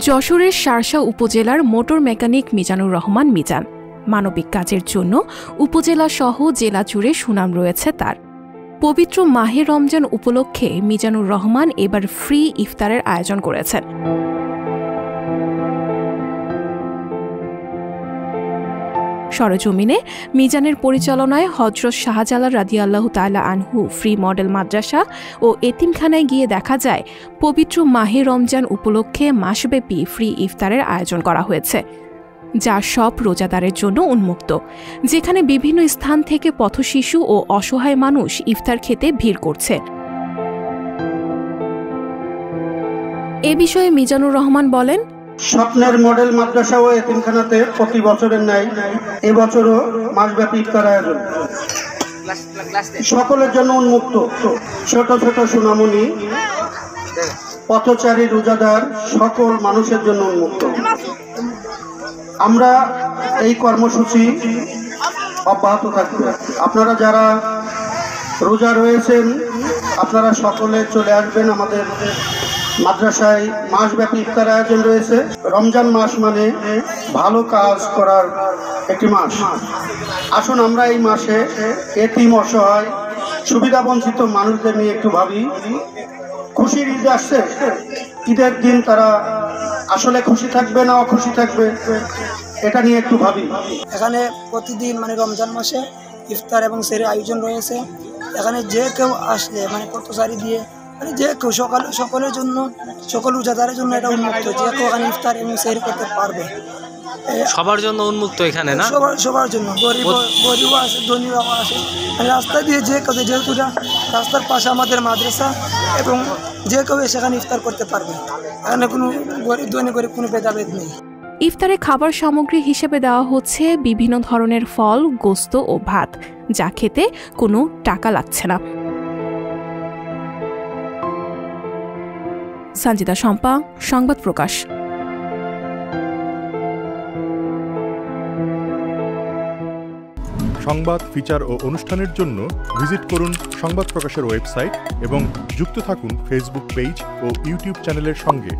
যশোরের শার্শা উপজেলার motor mechanic Mizanur Rahman Mizan. মানবিক কাজের জন্য উপজেলা সহ জেলা জুড়ে সুনাম রয়েছে তার। পবিত্র মাহে রমজান উপলক্ষে মিজানুর রহমান এবার ফ্রি ইফতারের আয়োজন করেছেন। সরেজমিনে মিজানের পরিচালনায় হযরত শাহজালাল রাদিয়াল্লাহু তাআলা আনহু ফ্রি মডেল মাদ্রাসা ও এতিমখানায় গিয়ে দেখা যায় পবিত্র মাহে রমজান উপলক্ষে মাসব্যাপী ফ্রি ইফতারের আয়োজন করা হয়েছে, যা সব রোজাদারের জন্য উন্মুক্ত, যেখানে বিভিন্ন স্থান থেকে পথশিশু ও অসহায় মানুষ ইফতার খেতে ভিড় করছে। এ বিষয়ে মিজানুর রহমান বলেন, স্বপ্নের মডেল মাদ্রাসা ও এতিমখানাতে প্রতি বছরের ন্যায় এবছরও মাসব্যাপী ইফতার আয়োজন সকলের জন্য উন্মুক্ত। ছোট ছোট সুনামনি, পথচারী, রোজাদার সকল মানুষের জন্য উন্মুক্ত। আমরা এই কর্মসূচি অব্যাহত থাকবে। আপনারা যারা রোজা রয়েছেন আপনারা সকলে চলে আসবেন। আমাদের মাদ্রাসায় মাসব্যাপী ইফতার আয়োজন রয়েছে। রমজান মাস মানে ভালো কাজ করার একটি মাস। আসুন আমরা এই মাসে এতিম, অসহায়, সুবিধা বঞ্চিত মানুষদের নিয়ে একটু ভাবি। খুশির ঈদ আসছে, ঈদের দিন তারা আসলে খুশি থাকবে না অখুশি থাকবে, এটা নিয়ে একটু ভাবি। এখানে প্রতিদিন রমজান মাসে ইফতার এবং সেহরির আয়োজন রয়েছে। এখানে যে কেউ আসলে পথচারী দিয়ে যে কেউ সকলের জন্য, সকল রোজাদারের জন্য এটা উন্মুক্ত। যে কেউ এখানে ইফতার এবং সেহরি করতে পারবে। সবার জন্য উন্মুক্ত এখানে, না? সবার জন্য, গরিবও আছে, ধনীও আছে। রাস্তা দিয়ে যে কেউ, যেহেতু রাস্তার পাশে আমাদের মাদ্রাসা, এবং যে কেউ সেখানে ইফতার করতে পারবে। এখানে কোনো গরিব ধনী কোনো ভেদাভেদ নেই। ইফতারে খাবার সামগ্রী হিসেবে দেওয়া হচ্ছে বিভিন্ন ধরনের ফল, গোস্ত ও ভাত, যা খেতে কোনো টাকা লাগছে না। সঞ্জিতা শম্পা, সংবাদ প্রকাশ। সংবাদ, ফিচার ও অনুষ্ঠানের জন্য ভিজিট করুন সংবাদ প্রকাশের ওয়েবসাইট এবং যুক্ত থাকুন ফেসবুক পেজ ও ইউটিউব চ্যানেলের সঙ্গে।